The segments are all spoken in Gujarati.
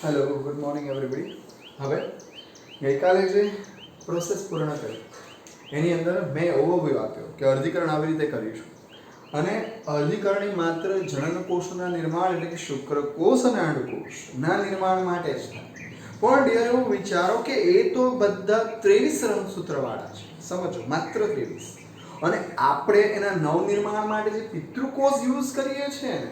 Hello good morning everybody. હવે ગઈકાલે જે પ્રોસેસ પૂર્ણ કરી એની અંદર મેં ઓવરવ્યૂ આપ્યો કે અર્ધીકરણ આવી રીતે કરીશું, અને અર્ધીકરણની માત્ર જનનકોષના નિર્માણ એટલે કે શુક્રકોષ અને અંડકોષના નિર્માણ માટે જ થાય. પણ ડિયર એવું વિચારો કે એ તો બધા 23 રંગસૂત્રવાળા છે, સમજો, માત્ર 23. અને આપણે એના નવનિર્માણ માટે જે પિતૃકોષ યુઝ કરીએ છીએ ને,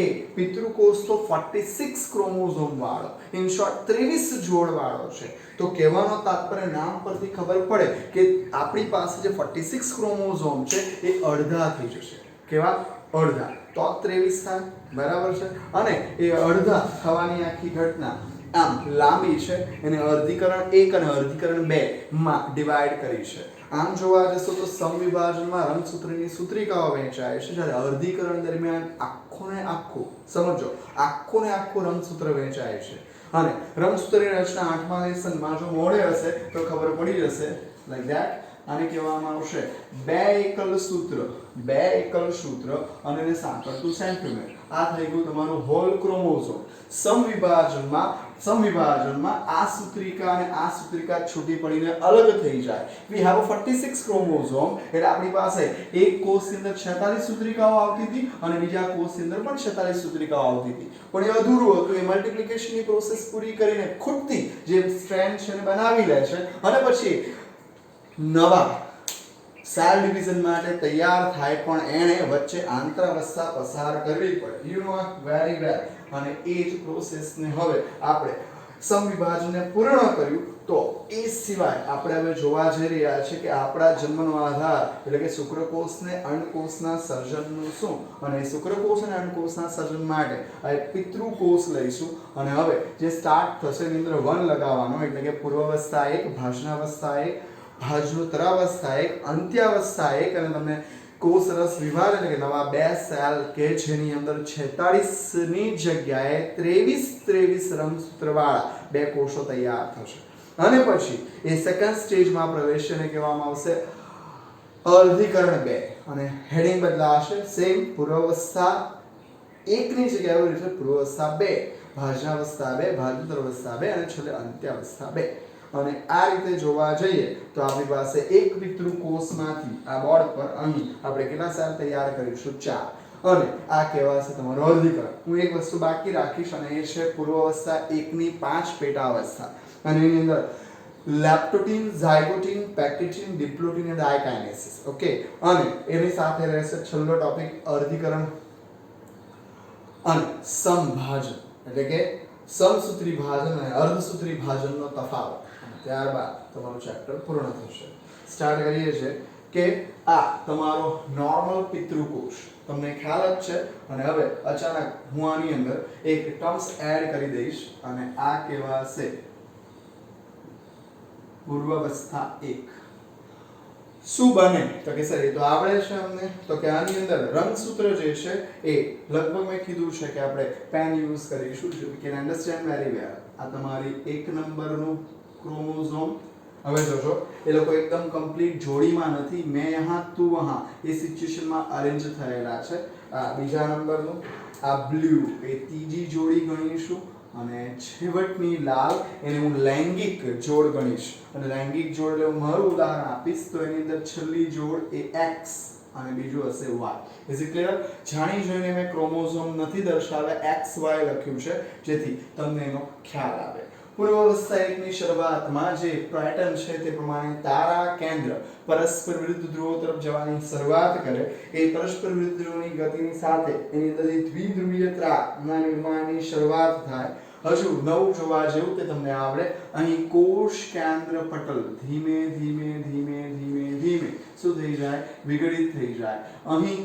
એ પિતૃકોષ તો 46 ક્રોમોઝોમ વાળો, ઇન શોર્ટ 23 જોડ વાળો છે. તો કહેવાનો તાત્પર્ય નામ પરથી ખબર પડે કે આપણી પાસે જે 46 ક્રોમોઝોમ છે એ અડધા થઈ જશે. કેવા? અડધા. તો 23 થાય, બરાબર છે. અને એ અડધા થવાની આખી ઘટના આમ લાંબી છે. એને અર્ધીકરણ 1 અને અર્ધીકરણ 2 માં ડિવાઈડ કરી છે. આમ જોવા જશો તો સમવિભાજનમાં રંગસૂત્રની સૂત્રિકાઓ વહેંચાય છે, જ્યારે અર્ધીકરણ દરમિયાન આખું ને આખું, સમજો, આખું ને આખું રંગસૂત્ર વહેંચાય છે. અને રંગસૂત્રની રચના 8મા લેસનમાં જો મોડે હશે તો ખબર પડી જશે. Like that. આને કહેવામાં આવશે બે એકલ સૂત્ર અને એને સાંકળતું સેન્ટ્રોમેર. આ થઈ ગયું તમારું હોલ ક્રોમોઝોમ. સમવિભાજનમાં આ સૂત્રિકા અને આ સૂત્રિકા છૂટી પડીને અલગ થઈ જાય. વી હેવ 46 ક્રોમોઝોમ, એટલે આપણી પાસે એક કોષની અંદર 46 સૂત્રિકાઓ આવતી હતી અને બીજા કોષની અંદર પણ 46 સૂત્રિકાઓ આવતી હતી. પણ એ અધૂરું હતું. એ મલ્ટિપ્લિકેશનની પ્રોસેસ પૂરી કરીને ખૂટતી જે સ્ટ્રેન્ડ છે એને બનાવી લે છે, અને પછી નવા સેલ ડિવિઝન માટે તૈયાર થાય, પણ એણે વચ્ચે આંતરાવસ્થા પસાર કરવી પડે. You know very well. અને એ જ પ્રોસેસને હવે આપણે સમવિભાજનને પૂર્ણ કર્યું. તો એ સિવાય આપણે હવે જોવા જઈ રહ્યા છીએ કે આપણા જન્મનો આધાર એટલે કે શુક્રકોષને અંડકોષના સર્જનનું શું, અને શુક્રકોષ અને અંડકોષના સર્જન માટે આ પિતૃકોષ લઈશું. અને હવે જે સ્ટાર્ટ થશે એની અંદર 1 લગાવવાનો, એટલે કે પૂર્વાવસ્થા 1, ભાજનાવસ્થા 1, ભાજનોત્તરાવસ્થા 1, અંત્યાવસ્થા 1, અને તમને કોષ રસ વિભાગ એટલે કે નવા 2 સેલ કે જેની અંદર 46 ની જગ્યાએ 23 રંગસૂત્રવાળા 2 કોષો તૈયાર થશે. અને પછી એ સેકન્ડ સ્ટેજમાં પ્રવેશને કહેવામાં આવશે અર્ધીકરણ 2, અને હેડિંગ બદલાશે. સેમ પૂર્વાવસ્થા 1 ની જગ્યાએ રહેશે પૂર્વાવસ્થા 2, ભાજનાવસ્થા 2, ભાજનોત્તરાવસ્થા 2, અને છેલ્લે અંત્યાવસ્થા 2. અને આ રીતે જોવા જઈએ તો આપણી પાસે એક પિતૃકોષમાંથી આ બોર્ડ પર અહીં આપણે કેટલા સેલ તૈયાર કરીશું? 4. અને આ કહેવાશે તમારું અર્ધીકરણ. હું એક વસ્તુ બાકી રાખીશ, અને એ છે પૂર્વાવસ્થા 1 ની 5 પેટા અવસ્થા. અને એની અંદર લેપ્ટોટીન, ઝાયગોટીન, પેક્ટિટીન, ડિપ્લોટીન અને ડાયકાઇનેસિસ. ઓકે. અને એની સાથે રહેશે છેલ્લો ટોપિક અર્ધીકરણ અને સમભાજન, એટલે કે સમસૂત્રી ભાજન અને અર્ધસૂત્રી ભાજનનો તફાવત. ત્યારબાદ તમારું ચેપ્ટર પૂર્ણ થશે. સ્ટાર્ટ કરીએ છીએ કે આ તમારો નોર્મલ પિતૃકોષ તમને ખ્યાલ જ છે. અને હવે અચાનક હું આની અંદર એક ટર્મ્સ એડ કરી દઈશ, અને આ કહેવાશે પૂર્વાવસ્થા 1. શું બને તો કે સર એ તો આવડે છે અમને. તો કે આની અંદર રંગસૂત્ર જે છે એ લગભગ મેં કીધું છે કે આપણે પેન યુઝ કરીશું. યુ કેન અન્ડરસ્ટેન્ડ વેરી વેલ. આ તમારી 1 નંબરનું ક્રોમોઝોમ. હવે જોજો, એ લોકો એકદમ કમ્પ્લીટ જોડીમાં નથી, મેં યહાં તું વહાં એ સિચ્યુએશનમાં અરેન્જ થયેલા છે. આ બીજા નંબરનું, આ બ્લુ એ ત્રીજી જોડી ગણીશું, અને છેવટની લાલ એને હું લૈંગિક જોડ ગણીશ. અને લૈંગિક જોડ એટલે હું મારું ઉદાહરણ આપીશ તો એની અંદર છેલ્લી જોડ એ X અને બીજું હશે Y. Is it clear? જાણી જોઈને મેં ક્રોમોઝોમ નથી દર્શાવ્યા, XY લખ્યું છે જેથી તમને એનો ખ્યાલ આવે. પૂર્વાવસ્થા 1 ની શરૂઆતમાં જે પેટર્ન છે તે પ્રમાણે તારા કેન્દ્ર પરસ્પર વિરુદ્ધ ધ્રુવો તરફ જવાની શરૂઆત કરે. એ પરસ્પર વિરુદ્ધ ધ્રુવોની ગતિની સાથે એની અંદર દ્વિધ્રુવીયતાના નિર્માણની શરૂઆત થાય. હજુ નવું જોવા જેવું કે તમને આવડે, અહીં કોષ કેન્દ્ર પટલ ધીમે ધીમે ધીમે ધીમે ધીમે શું થઈ જાય? વિઘટિત થઈ જાય. અહીં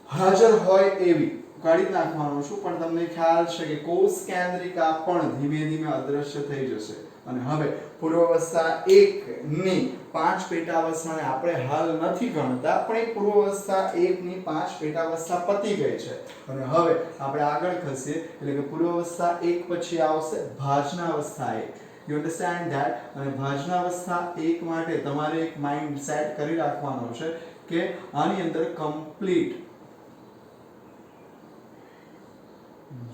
હાજર હોય એવી કાઢી નાખવાનું છું, પણ તમને ખ્યાલ છે કે કોષ કેન્દ્રિકા પણ ધીમે ધીમે અદૃશ્ય થઈ જશે. અને હવે પૂર્વાવસ્થા 1 ની 5 પેટાવસ્થાને આપણે હાલ નથી ગણતા, પણ એ પૂર્વાવસ્થા 1 ની 5 પેટાવસ્થા પતી ગઈ છે. અને હવે આપણે આગળ ખસીએ, એટલે કે પૂર્વાવસ્થા 1 પછી આવશે ભાજનાવસ્થા 1. You understand that? અને ભાજનાવસ્થા 1 માટે તમારે એક માઇન્ડ સેટ કરી રાખવાનો છે કે આની અંદર કમ્પ્લીટ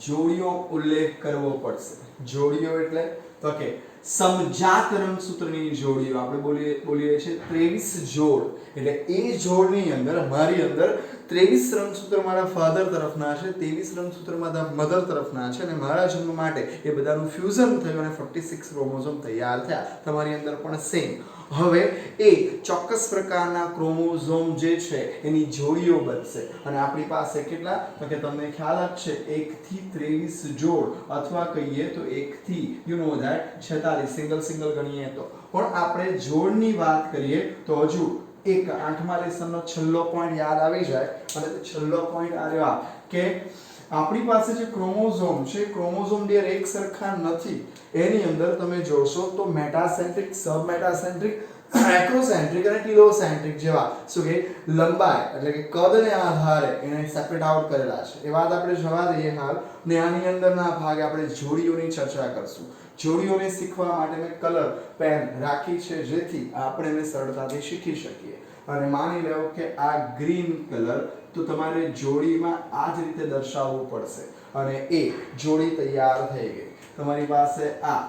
જોડીઓ ઉલ્લેખ કરવો પડશે. જોડીઓ એટલે તો કે સમજાત રંગસૂત્રની જોડીઓ આપણે બોલીએ છીએ 23 જોડ. એટલે એ જોડની અંદર મારી અંદર 23 રંગસૂત્ર મારા ફાધર તરફના છે, 23 રંગસૂત્ર મારા મધર તરફના છે અને મારા જન્મ માટે એ બધાનું ફ્યુઝન થયું અને 46 ક્રોમોઝોમ તૈયાર થયા. તમારી અંદર પણ સેમ. હવે એ ચોક્કસ પ્રકારના ક્રોમોઝોમ જે છે એની જોડીઓ બનશે અને આપણી પાસે કેટલા, તો કે તમને ખ્યાલ જ છે 1 થી 23 જોડ અથવા કહીએ તો 1 થી યુ નો ધેટ 46 સિંગલ ગણીએ તો. પણ આપણે જોડની વાત કરીએ તો હજુ એક 8મા લેસનનો છેલ્લો પોઈન્ટ યાદ આવી જાય અને તે છેલ્લો પોઈન્ટ આ રહ્યો કે આપણી પાસે જે ક્રોમોઝોમ છે, ક્રોમોઝોમ ડિયર એક સરખા નથી. એની અંદર તમે જોશો તો મેટાસેન્ટ્રિક, સબમેટાસેન્ટ્રિક, એક્રોસેન્ટ્રિક અને ટીલોસેન્ટ્રિક જેવા શું કે લંબાઈ એટલે કે કદને આધારે એને સેપરેટ આઉટ કરેલા છે. એ વાત આપણે જવા દઈએ હાલ ને આની અંદરના ભાગે આપણે જોડીઓની ચર્ચા કરશું. જોડીઓને શીખવા માટે મેં કલર પેન રાખી છે જેથી આપણે એને સરળતાથી શીખી શકીએ. અને માની લો કે આ ગ્રીન કલર, તો તમારે જોડીમાં આ જ રીતે દર્શાવવું પડશે અને એ જોડી તૈયાર થઈ ગઈ. તમારી પાસે આ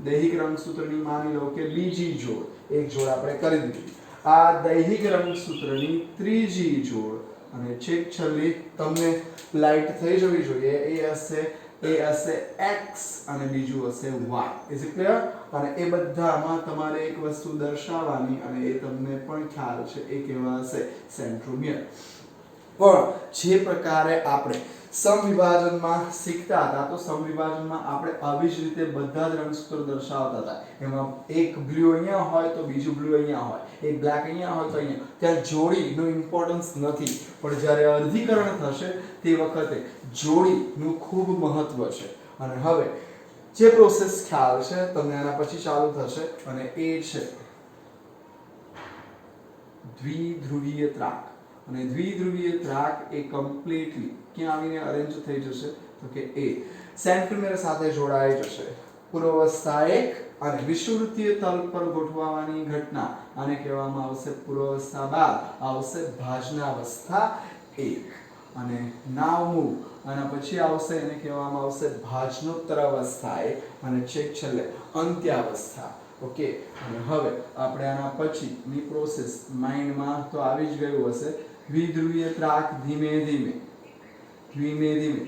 દૈહિક રંગસૂત્રની માની લો કે બીજી જોડ, એક જોડ આપણે કરી દીધી. આ દૈહિક રંગસૂત્રની ત્રીજી જોડ અને છેક છેલ્લી તમને લાઈટ થઈ જવી જોઈએ એ હશે x અને બીજું હશે y. Is it clear? અને એ બધામાં તમારે એક વસ્તુ દર્શાવવાની અને એ તમને પણ ખ્યાલ છે એ કેવા હશે, સેન્ટ્રોમિયર. પણ જે પ્રકારે આપણે સમવિભાજનમાં શીખતા હતા તો સમવિભાજનમાં આપણે આવી જ રીતે બધા જ રંગસૂત્રો દર્શાવતા હતા. એમાં એક બ્લુ અહીંયા હોય તો બીજું બ્લુ અહીંયા હોય, એક બ્લેક અહીંયા હોય તો અહીંયા. ત્યાં જોડીનું ઇમ્પોર્ટન્સ નથી, પણ જ્યારે અર્ધીકરણ થશે તે વખતે જોડીનું ખૂબ મહત્વ છે. અને હવે જે પ્રોસેસ ખ્યાલ છે તમને આના પછી ચાલુ થશે અને એ છે દ્વિધ્રુવીય ત્રાક. અને દ્વિધ્રુવીય ત્રાક એ કમ્પ્લીટલી ક્યાં આવીને અરેન્જ થઈ જશે, તો કે એ સેન્ટ્રોમિયર સાથે જોડાઈ જશે. પૂર્વાવસ્થા 1 અને વિષુવવૃત્તીય તલ પર ગોઠવવાની ઘટના આને કહેવામાં આવશે પૂર્વાવસ્થા 2, આવશે ભાજનાવસ્થા 1. અને નાવ મૂવ અને પછી આવશે એને કહેવામાં આવશે ભાજનોત્તર અવસ્થા 1 અને છેક છેલ્લે અંત્યાવસ્થા. ઓકે. અને હવે આપણે આના પછીની પ્રોસેસ માઇન્ડમાં તો આવી જ ગયું હશે. દ્વિધ્રુવીય ત્રાક ધીમે ધીમે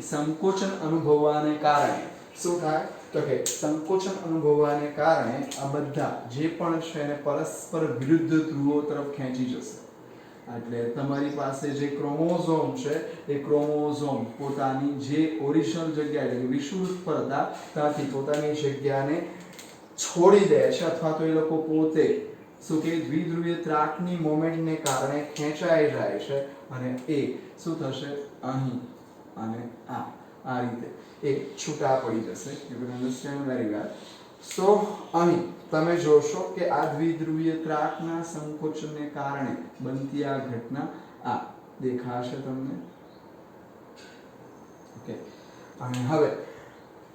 સંકોચન અનુભવવાને કારણે શું થાય, તો કે સંકોચન અનુભવવાને કારણે આ બધા જે પણ છે એને પરસ્પર વિરુદ્ધ ધ્રુવો તરફ ખેંચી જશે. એટલે તમારી પાસે જે ક્રોમોઝોમ છે એ ક્રોમોઝોમ પોતાની જે ઓરિજિનલ જગ્યા એટલે કે વિષુવવૃત્ત પર હતા ત્યાંથી પોતાની જગ્યાને છોડી દે છે અથવા તો એ લોકો પોતે શું કે દ્વિધ્રુવીય ત્રાકની મોમેન્ટને કારણે ખેંચાઈ જાય છે અને એ શું થશે, અહીં અને આ રીતે એ છૂટા પડી જશે. You can understand very well. So અહીં તમે જોશો કે આ દ્વિધ્રુવીય ત્રાકના સંકોચનને કારણે બનતી આ ઘટના આ દેખાશે તમને. ઓકે. અને હવે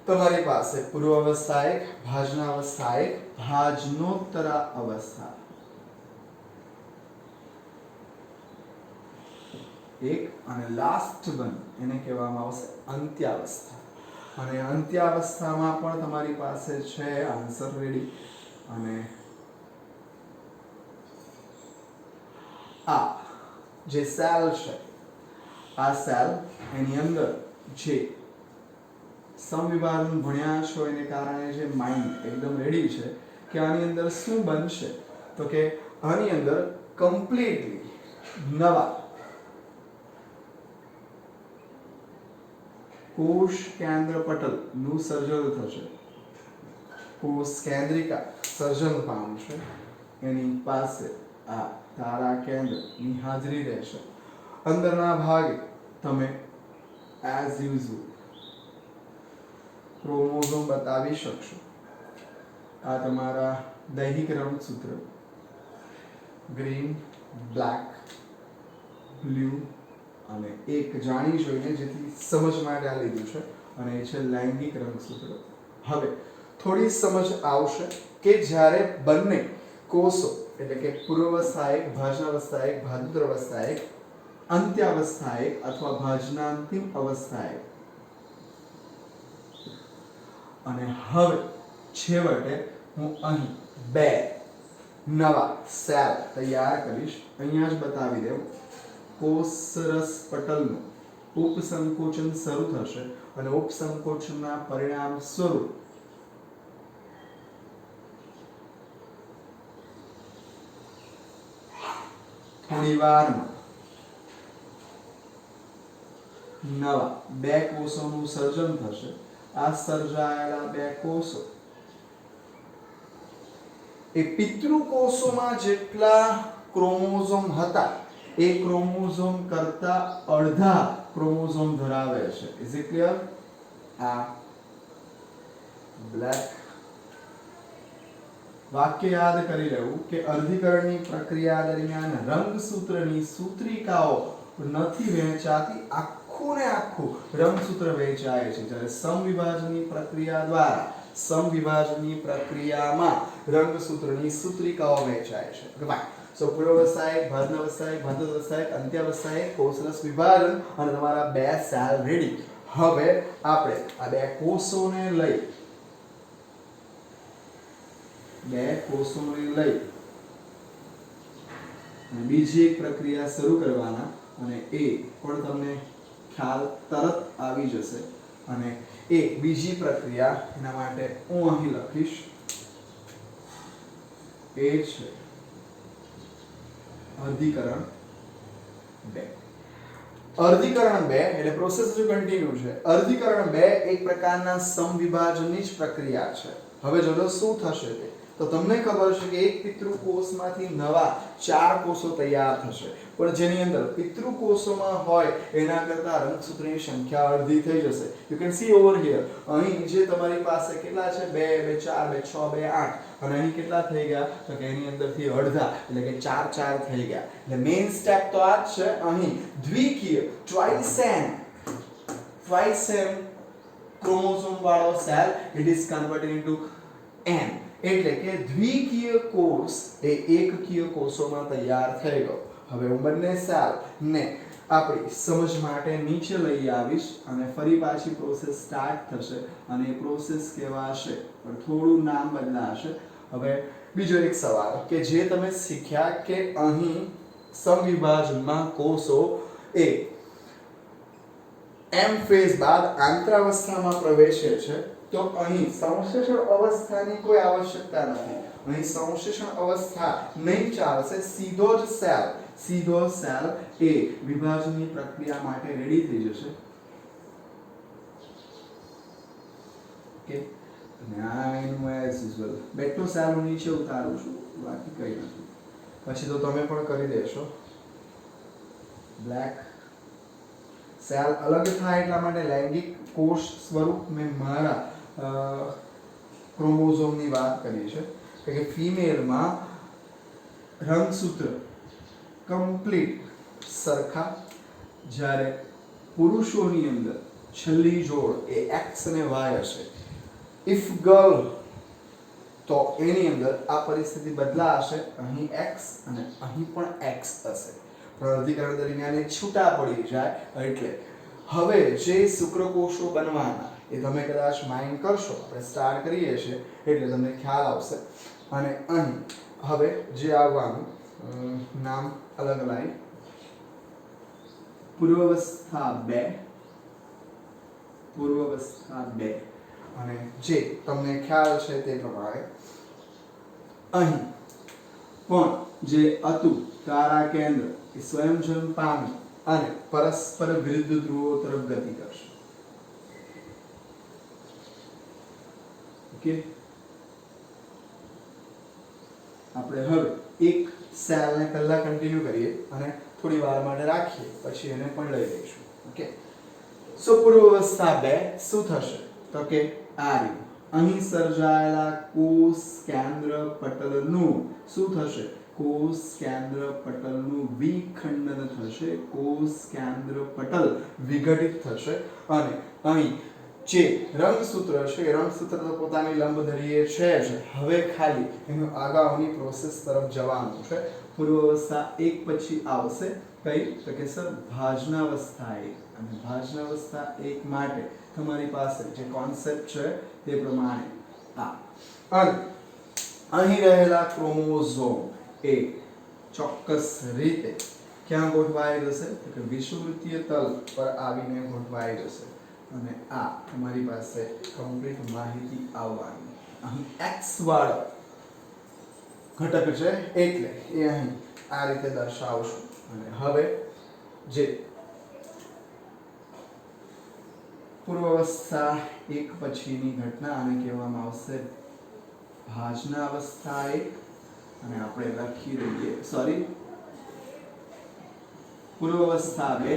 તમારી પાસે પૂર્વાવસ્થા 1, ભાજનાવસ્થા 1, ભાજનોત્તર અવસ્થા 1 અને લાસ્ટ વન એને કહેવામાં આવશે અંત્યાવસ્થા. અને અંત્યાવસ્થામાં પણ તમારી પાસે છે આન્સર રેડી. અને આ જે સેલ છે, આ સેલ એની અંદર જે સમવિભાજન ભણ્યા છો એને કારણે જે માઇન્ડ એકદમ રેડી છે કે આની અંદર શું બનશે, તો કે આની અંદર કમ્પ્લીટલી નવા કોષ કેન્દ્ર પટલ નું સર્જન થશે. કોષ કેન્દ્રિકા સર્જન પામશે. એની પાસે આ તારા કેન્દ્રની હાજરી રહેશે. અંદરના ભાગે તમે એઝ યુઝ્યુઅલ ક્રોમોઝોમ બતાવી શકશો. આ તમારા દૈહિક રંગસૂત્ર ગ્રીન, બ્લેક, બ્લુ અને એક જાણી જોઈને જેથી સમજ માટે આ લીધું છે અને એ છે લૈંગિક રંગસૂત્ર. હવે થોડી સમજ આવશે કે જ્યારે બંને કોષો એટલે કે પૂર્વાવસ્થા 1, ભાજનાવસ્થા 1, ભાજનોત્તર અવસ્થા 1, અંત્યાવસ્થા 1 અથવા ભાજનાંતિમ અવસ્થા 1 અને હવે છેવટે હું અહીં બે નવા સેલ તૈયાર કરીશ. અહીંયા જ બતાવી દઉં, કોષરસ પટલનું ઉપસંકોચન શરૂ થશે અને ઉપસંકોચનના પરિણામ સ્વરૂપ થોડી વારમાં નવા બે કોષોનું સર્જન થશે. આ સર્જાયેલા બે કોષો એ પિતૃ કોષોમાં જેટલા ક્રોમોઝોમ હતા એ ક્રોમોઝોમ કરતા અડધા ક્રોમોઝોમ ધરાવે છે. Is it clear? આ બ્લેક વાક્ય યાદ કરી લેવું કે અર્ધીકરણની પ્રક્રિયા દરમિયાન રંગસૂત્રની સૂત્રિકાઓ નથી વહેંચાતી, આખું ને આખું રંગસૂત્ર વહેંચાય છે. જ્યારે સમવિભાજનની પ્રક્રિયા દ્વારા સમવિભાજનની પ્રક્રિયામાં રંગસૂત્રની સૂત્રિકાઓ વહેંચાય છે. ઓકે, સો પૂર્વાવસ્થાએ, ભાજનાવસ્થાએ, ભાજનાવસ્થાએ, અંત્યાવસ્થાએ કોષરસ વિભાજન અને તમારા બે સેલ રેડી. હવે આપણે આ બે કોષોને લઈ બીજી એક પ્રક્રિયા શરૂ કરવાના અને એ પણ તમને ખ્યાલ તરત આવી જશે. અને એ બીજી પ્રક્રિયા એના માટે હું અહીં લખીશ, એ છે અર્ધીકરણ 2. અર્ધીકરણ 2 એટલે પ્રોસેસ જો કન્ટિન્યુ છે. અર્ધીકરણ 2 એક પ્રકારના સમવિભાજનની જ પ્રક્રિયા છે. હવે જો શું થશે તે તો તમને ખબર છે કે એક પિતૃ કોષમાંથી નવા 4 કોષો તૈયાર થશે, પણ જેની અંદર પિતૃ કોષોમાં હોય એના કરતા રંગસૂત્રની સંખ્યા અડધી થઈ જશે. You can see over here, અહીં જે તમારી પાસે કેટલા છે 2 2 4 2 6 2 8 અને અહીં કેટલા થઈ ગયા તો કે એની અંદરથી અડધા એટલે કે 4 4 થઈ ગયા. એટલે મેઇન સ્ટેપ તો આ જ છે. અહીં દ્વિકીય twice ક્રોમોસોમ વાળો cell it is converted into n, એટલે કે દ્વિકીય કોષ એ એકકીય કોષોમાં તૈયાર થઈ ગયો. હવે હું બંને સેલ ને આપણી સમજ માટે નીચે લઈ આવીશ અને ફરી પાછી પ્રોસેસ સ્ટાર્ટ થશે અને એ પ્રોસેસ કહેવાશે પણ થોડું નામ બદલાશે. હવે બીજો એક સવાલ કે જે તમે શીખ્યા કે અહીં સમવિભાજનમાં કોષો એ એમ ફેઝ બાદ આંતરાવસ્થામાં પ્રવેશે છે, તો અહીં સંશ્લેષણ અવસ્થાની કોઈ આવશ્યકતા નથી. અહીં સંશ્લેષણ અવસ્થા નહીં ચાલશે, સીધો સેલ એ વિભાજનની પ્રક્રિયા માટે રેડી થઈ જશે. ઓકે, અને આ એનું એઝ યુઝ્યુઅલ બેટો સેલ હું નીચે ઉતારું છું, બાકી કંઈ નથી. પછી તો તમે પણ કરી દેશો. બ્લેક સેલ અલગ થાય એટલા માટે લૈંગિક કોષ સ્વરૂપ મેં મારા ક્રોમોઝોમની વાત કરી છે કે ફિમેલમાં રંગસૂત્ર કમ્પ્લીટ સરખા, જ્યારે પુરુષોની અંદર છેલ્લી જોડ એ એક્સ અને વાય હશે. ઇફ ગર્લ તો એની અંદર આ પરિસ્થિતિ બદલાશે, અહીં એક્સ અને અહીં પણ એક્સ હશે. અર્ધીકરણ દરમિયાન એ છૂટા પડી જાય. એટલે હવે જે શુક્રકોષો બનવાના એ તમે કદાચ માઇન્ડ કરશો, આપણે સ્ટાર્ટ કરીએ છીએ એટલે તમને ખ્યાલ આવશે. અને અહીં હવે જે આવવાનું નામ અલગ લાઈ, પૂર્વાવસ્થા 2 અને જે તમને ખ્યાલ છે તે પ્રમાણે અહીં પણ જે હતું તારા કેન્દ્ર એ સ્વયંજન પામી અને પરસ્પર વિરુદ્ધ ધ્રુવો તરફ ગતિ કરશે. ઓકે, આપણે હવે એક સેલને પહેલા કન્ટિન્યુ કરીએ અને થોડી વાર માટે રાખીએ, પછી એને પણ લઈ લઈશું. ઓકે, સો પૂર્વાવસ્થા 2 શું થશે તો કે આ રહ્યું. અહીં સર્જાયેલા કોષ કેન્દ્ર પટલનું શું થશે? કોષ કેન્દ્ર પટલનું વિખંડન થશે. કોષ કેન્દ્ર પટલ વિઘટિત થશે અને અહીં જે રંગસૂત્ર છે એ રંગસૂત્ર તો પોતાની લંબ ધરીએ છે જ, હવે ખાલી એનું આગળની પ્રોસેસ તરફ જવાનું છે. પૂર્વાવસ્થા 1 પછી આવશે કઈ તો કે સર ભાજનાવસ્થા 1, અને ભાજનાવસ્થા 1 માટે તમારી પાસે જે કોન્સેપ્ટ છે તે પ્રમાણે આ અને અહીં રહેલા ક્રોમોઝોમ એ ચોક્કસ રીતે ક્યાં ગોઠવાઈ જશે તો કે વિષુવવૃત્તીય તલ પર આવીને ગોઠવાઈ જશે અને આ તમારી પાસે કમ્પ્લીટ માહિતી આવવાની અહીં x વાળો ઘટક છે એટલે એ અહીં આ રીતે દર્શાવશું અને હવે જે પૂર્વાવસ્થા એક પછીની ઘટના આને કહેવામાં આવશે ભાજના અવસ્થા એક અને આપણે લખી દઈએ સોરી પૂર્વાવસ્થા બે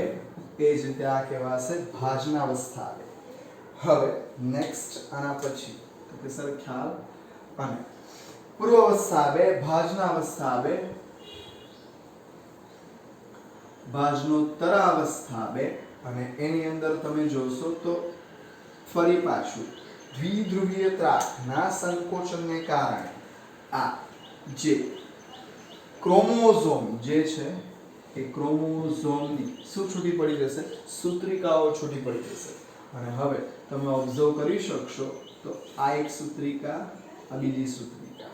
એ જ રીતે આ કહેવાશે ભાજના અવસ્થા બે હવે નેક્સ્ટ આના પછી તો કે સર ખ્યાલ અને પૂર્વાવસ્થા બે ભાજના અવસ્થા બે ભાજનોત્તર અવસ્થા બે અને એની અંદર તમે જોશો તો ફરી પાછું દ્વિધ્રુવીય ત્રાકના સંકોચનને કારણે આ જે ક્રોમોઝોમ જે છે એ ક્રોમોઝોમની શું છૂટી પડી જશે સૂત્રિકાઓ છૂટી પડી જશે અને હવે તમે ઓબ્ઝર્વ કરી શકશો તો આ એક સૂત્રિકા આ બીજી સૂત્રિકા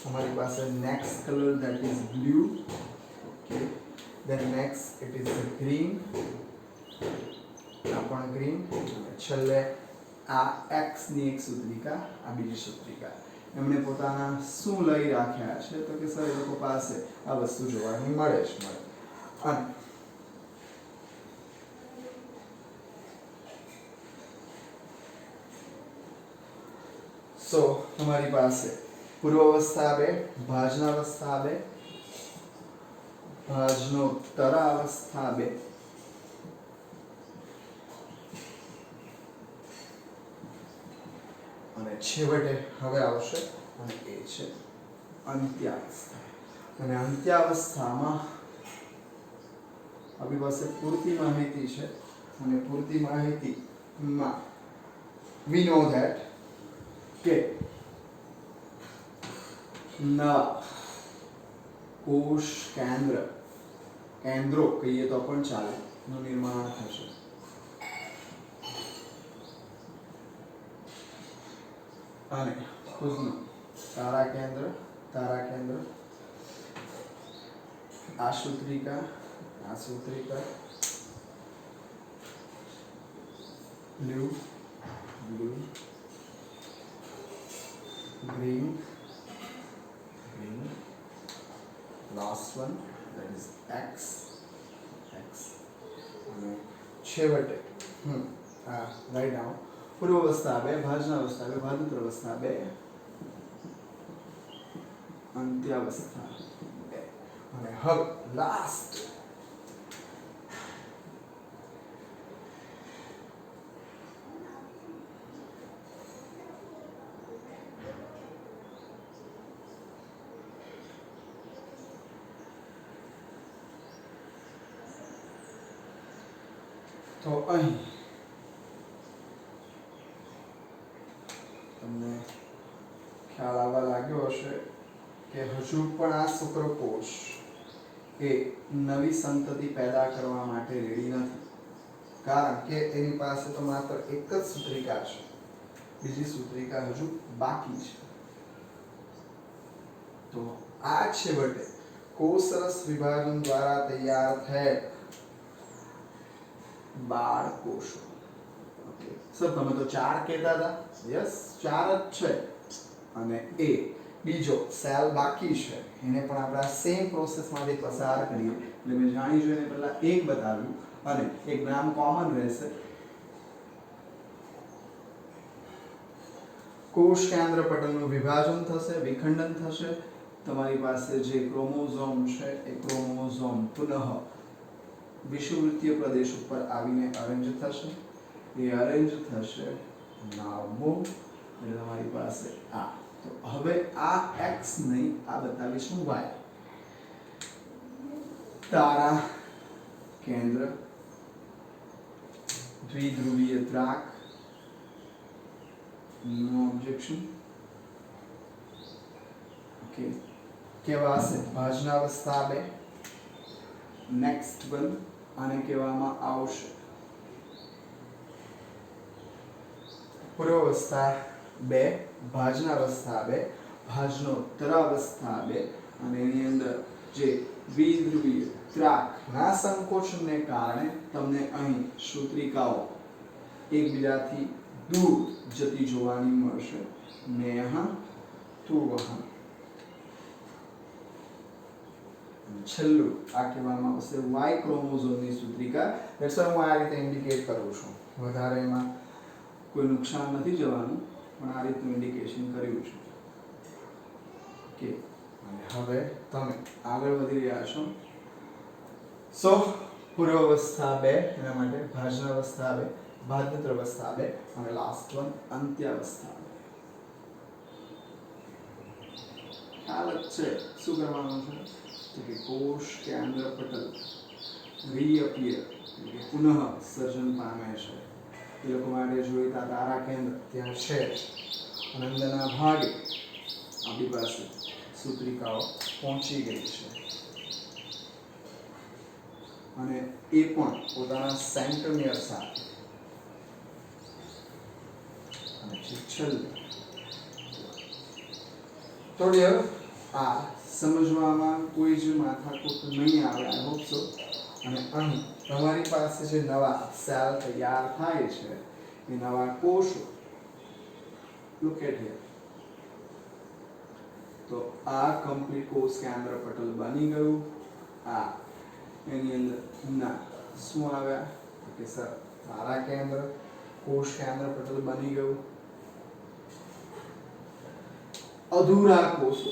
અમારી પાસે next colour that is blue okay then next it is the green આ પણ ગ્રીન છેલ્લે આ x ની એક સૂત્રિકા આ બીજી સૂત્રિકા એમણે પોતાના શું લઈ રાખ્યા છે તો કે સર એ લોકો પાસે આ વસ્તુ જોવાની મળે છે અને સો તમારી પાસે પૂર્વાવસ્થા બે ભાજનાવસ્થા બે ભાજનોત્તર અવસ્થા બે અને છેવટે હવે આવશે અને એ છે અંત્યાવસ્થા અને અંત્યાવસ્થામાં આપણી પાસે પૂરતી માહિતી છે અને પૂરતી માહિતીમાં we know that કે નવા કોષ કેન્દ્રો કહીએ તો પણ ચાલે નું નિર્માણ થશે અને ખુદનું તારા કેન્દ્ર આ સૂત્રિકા blue green last one that is x અને છેવટે રાઈટ ડાઉન પૂર્વાવસ્થા બે ભાજનાવસ્થા બે ભાજનોત્તર અવસ્થા બે અંત્યાવસ્થા બે અને હવે લાસ્ટ તો અહીં તમને ખ્યાલ આવવા લાગ્યો હશે કે હજુ પણ આ શુક્રકોષ એ નવી સંતતિ પેદા કરવા માટે રેડી નથી કારણ કે એની પાસે તો માત્ર એક જ સૂત્રિકા છે બીજી સૂત્રિકા હજુ બાકી છે તો આ છેવટે કોષરસ વિભાજન દ્વારા તૈયાર થયેલ બાળકોષો ઓકે સર તમે તો 4 કહેતા હતા યસ 4 જ છે અને એ બીજો સેલ બાકી છે એને પણ આપણે સેમ પ્રોસેસમાંથી પસાર કરીએ એટલે મેં જાણી જોઈને પહેલા એક બતાવ્યું અને એક નામ કોમન રહેશે કોષ કેન્દ્ર પટલનું વિભાજન થશે વિખંડન થશે તમારી પાસે જે ક્રોમોઝોમ છે એ ક્રોમોઝોમ પુનઃ વિષુવવૃત્તીય પ્રદેશ ઉપર આવીને અરેન્જ થશે એ અરેન્જ થશે નાવ મૂવ એટલે તમારી પાસે આ તો હવે આ x નહીં આ બતાવીશું y તારા કેન્દ્ર દ્વિધ્રુવીય ત્રાક નો ઓબ્જેક્શન ઓકે કેવા હશે ભાજનાવસ્થા બે નેક્સ્ટ વન આને કહેવામાં આવશે પૂર્વાવસ્થા 2, ભાજનાવસ્થા 2, ભાજનોત્તરાવસ્થા 2 અને એની અંદર જે દ્વિધ્રુવીય ત્રાકના સંકોચનને કારણે તમને અહીં સૂત્રિકાઓ એકબીજાથી દૂર જતી જોવાની મળશે. નેહ તુવહ. છેલ્લું આ કહેવામાં આવશે વાય ક્રોમોઝોમની સૂત્રિકા. એટલે હું આ રીતે ઇન્ડિકેટ કરું છું. વધારે એમાં કોઈ નુકસાન નથી જવાનું, પણ આ રીતનું ઇન્ડિકેશન કર્યું છે. ઓકે, અને હવે તમે આગળ વધી રહ્યા છો. સો પૂર્વાવસ્થા 2, એના માટે ભાજનાવસ્થા 2, ભાજનોત્તરાવસ્થા 2 અને લાસ્ટ વન અંત્યાવસ્થા 2. ખ્યાલ જ છે શું કરવાનું છે? તો કે કોષ કેન્દ્ર પટલ રીઅપિયર એટલે કે પુનઃ સર્જન પામે છે. એ લોકો માટે જોઈતા તારા કેન્દ્ર ત્યાં છે. અને અંદરના ભાગે આપણી પાસે સૂત્રિકાઓ પહોંચી ગઈ છે અને એ પણ પોતાના સેન્ટ્રોમિયર સાથે. અને છેલ્લે થોડી આ સમજવામાં કોઈ જ માથાકૂટ નહીં આવે. I hope so. અને અહીં તમારી પાસે જે નવા સેલ તૈયાર થાય છે એ નવા કોષો લુક એટ હિયર. તો આ કમ્પ્લીટ કોષ કેન્દ્ર પટલ બની ગયું. આ એની અંદર ના શું આવ્યા કે સર તારા કેન્દ્ર કોષ કેન્દ્ર પટલ બની ગયું. અધૂરા કોષો,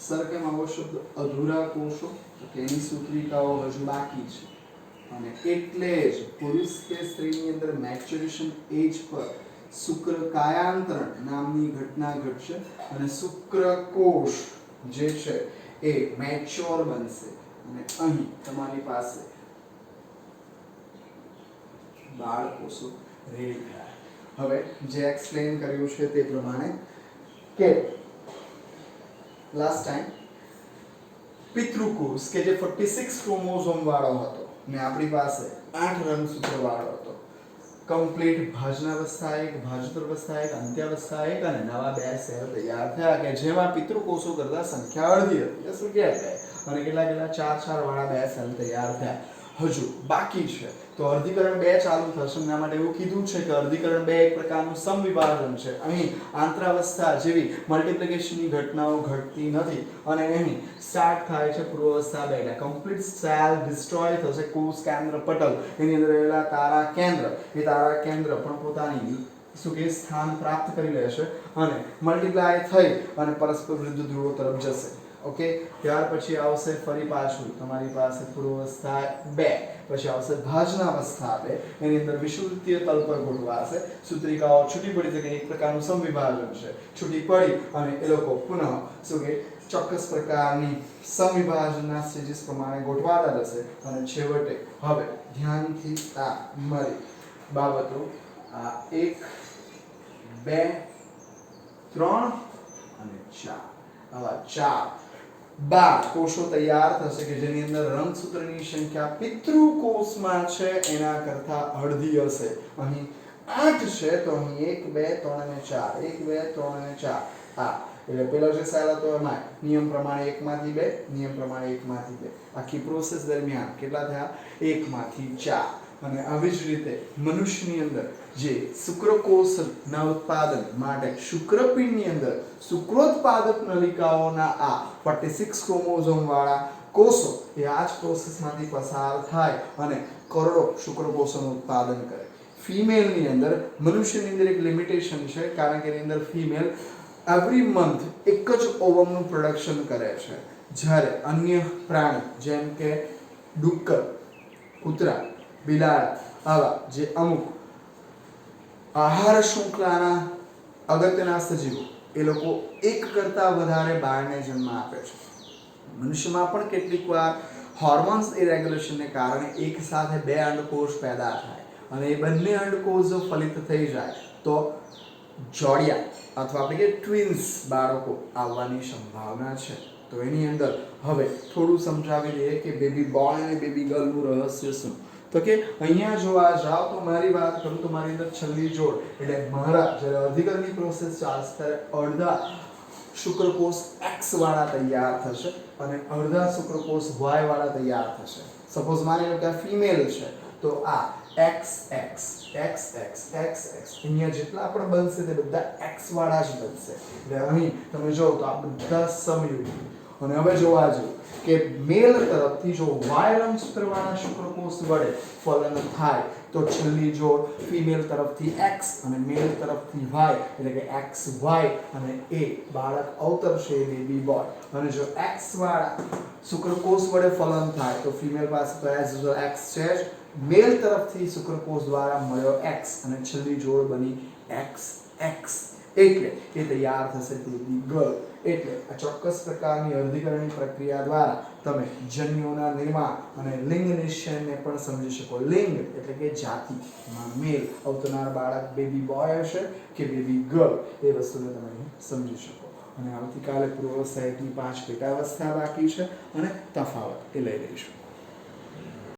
સર કેમ આવો શબ્દ અધૂરા કોષો? તો કે એની સૂત્રિકાઓ હજુ બાકી છે અને એટલે જ પુરુષ કે સ્ત્રીની અંદર મેચ્યુરેશન એજ પર શુક્રકાયાંતરણ નામની ઘટના ઘટશે અને શુક્રકોષ જે છે એ મેચ્યોર બનશે અને અહીં તમારી પાસે બાળકોષો રેડી થયા. હવે જે એક્સપ્લેન કર્યું છે તે પ્રમાણે કે લાસ્ટ ટાઈમ પિતૃકોષ કે જે 46 ક્રોમોઝોમ વાળો હતો ને આપણી પાસે 8 રંગસૂત્ર વાળો હતો. કમ્પ્લીટ ભાજનાવસ્થા 1, ભાજનોત્તરાવસ્થા 1, અંત્યાવસ્થા 1 અને નવા 2 સેલ તૈયાર થયા કે જેમાં પિતૃકોષો કરતા સંખ્યા અડધી હતી. શું કહેવાય? અને કેટલા 4 વાળા 2 સેલ તૈયાર થયા. હજુ બાકી છે. તો અર્ધીકરણ 2 ચાલુ થશે. એના માટે એવું કીધું છે કે અર્ધીકરણ 2 એક પ્રકારનું સમવિભાજન છે. અહીં આંતરાવસ્થા જેવી મલ્ટિપ્લિકેશનની ઘટનાઓ ઘટતી નથી અને અહીં સ્ટાર્ટ થાય છે પૂર્વાવસ્થા 2. એટલે કમ્પ્લીટ સેલ ડિસ્ટ્રોય થશે. કોષ કેન્દ્ર પટલ એની અંદર રહેલા તારા કેન્દ્ર, એ તારા કેન્દ્ર પણ પોતાની શું કે સ્થાન પ્રાપ્ત કરી લેશે અને મલ્ટીપ્લાય થઈ અને પરસ્પર વિરુદ્ધ ધ્રુવો તરફ જશે. ઓકે, ત્યાર પછી આવશે ફરી પાછું તમારી પાસે પૂર્વાવસ્થા 2, પછી આવશે ભાજનાવસ્થા 2. એની અંદર વિષુવવૃત્તીય તલ પર ગોઠવાશે. સૂત્રિકાઓ છૂટી પડી છે કે એક પ્રકારનું સમવિભાજન છે. છૂટી પડી અને એ લોકો પુનઃ શું કે ચોક્કસ પ્રકારની સમવિભાજનના સ્ટેજીસ પ્રમાણે ગોઠવાતા જશે અને છેવટે હવે ધ્યાનથી આ મળી બાબતો આ 1, 2, 3 અને 4 આવા 4 કોષો તૈયાર થશે કે જેની અંદર રંગસૂત્રની સંખ્યા પિતૃકોષમાં છે એના કરતા અડધી હશે. અહીં 8 છે તો અહીં 1, 2, 3 અને 4, 1, 2, 3 અને 4. એટલે પેલો જે સેલ હતો એમાં નિયમ પ્રમાણે 1 માંથી 2, નિયમ પ્રમાણે 1 માંથી 2. આખી પ્રોસેસ દરમિયાન કેટલા થયા? 1 માંથી 4. અને આવી જ રીતે મનુષ્યની અંદર જે શુક્રકોષના ઉત્પાદન માટે શુક્રપિંડની અંદર શુક્રોત્પાદક નલિકાઓના આ 46 ક્રોમોઝોમ વાળા કોષો એ આ જ પ્રોસેસમાંથી પસાર થાય અને કરોડો શુક્રકોષોનું ઉત્પાદન કરે. ફિમેલની અંદર મનુષ્યની અંદર એક લિમિટેશન છે કારણ કે એની અંદર ફિમેલ એવરી મંથ એક જ ઓવમનું પ્રોડક્શન કરે છે. જ્યારે અન્ય પ્રાણી જેમ કે ડુક્કર, કૂતરા, બિલાડા આવા જે અમુક આહાર શૃંખલાના અગત્યના સજીવો એ લોકો એક કરતા વધારે બાળને જન્મ આપે છે. મનુષ્યમાં પણ કેટલીક વાર હોર્મોન્સ ઇરેગ્યુલેશનને કારણે એક સાથે 2 અંડકોષ પેદા થાય અને એ બંને અંડકોષ જો ફલિત થઈ જાય તો જોડિયા અથવા આપણે કે ટ્વિન્સ બાળકો આવવાની સંભાવના છે. તો એની અંદર હવે થોડું સમજાવી દઈએ કે બેબી બોય અને બેબી ગર્લનું રહસ્ય શું. તો કે અહીંયા જોવા જાવ તો મારી વાત કરું તો મારી અંદર છેલ્લી જોડ એટલે મારા જ્યારે અધિકરણની પ્રોસેસ ચાલશે ત્યારે અડધા શુક્રકોષ X વાળા તૈયાર થશે અને અડધા શુક્રકોષ Y વાળા તૈયાર થશે. સપોઝ માની લો કે આ ફિમેલ છે તો આ XX અહીંયા જેટલા પણ બનશે તે બધા X વાળા જ બનશે. એટલે અહીં તમે જો તો આ બધા સમયુગ્મ. અને હવે જોવા જો કે મેલ તરફથી જો Y રંગસૂત્રવાળા શુક્રકોષ વડે ફલન થાય તો છેલ્લી જોડ ફિમેલ તરફથી X અને મેલ તરફથી Y એટલે કે XY અને A બાળક અવતરશે બેબી બોય. અને જો X વાળા શુક્રકોષ વડે ફલન થાય તો ફિમેલ પાસે તો એઝ યુઝ્યુઅલ X છે જ, મેલ તરફથી શુક્રકોષ દ્વારા મળ્યો X અને છેલ્લી જોડ બની XX એટલે એ તૈયાર થશે બેબી ગર્લ. એટલે આ ચોક્કસ પ્રકારની અર્ધીકરણની પ્રક્રિયા દ્વારા તમે જન્યુઓના નિર્માણ અને લિંગ નિશ્ચયને પણ સમજી શકો. લિંગ એટલે કે જાતિ, મેલ અવતરનાર બાળક બેબી બોય હશે કે બેબી ગર્લ એ વસ્તુને તમે સમજી શકો. અને આવતીકાલે પૂર્વાવસ્થાની 5 પેટાવસ્થા બાકી છે અને તફાવત એ લઈ લઈશું.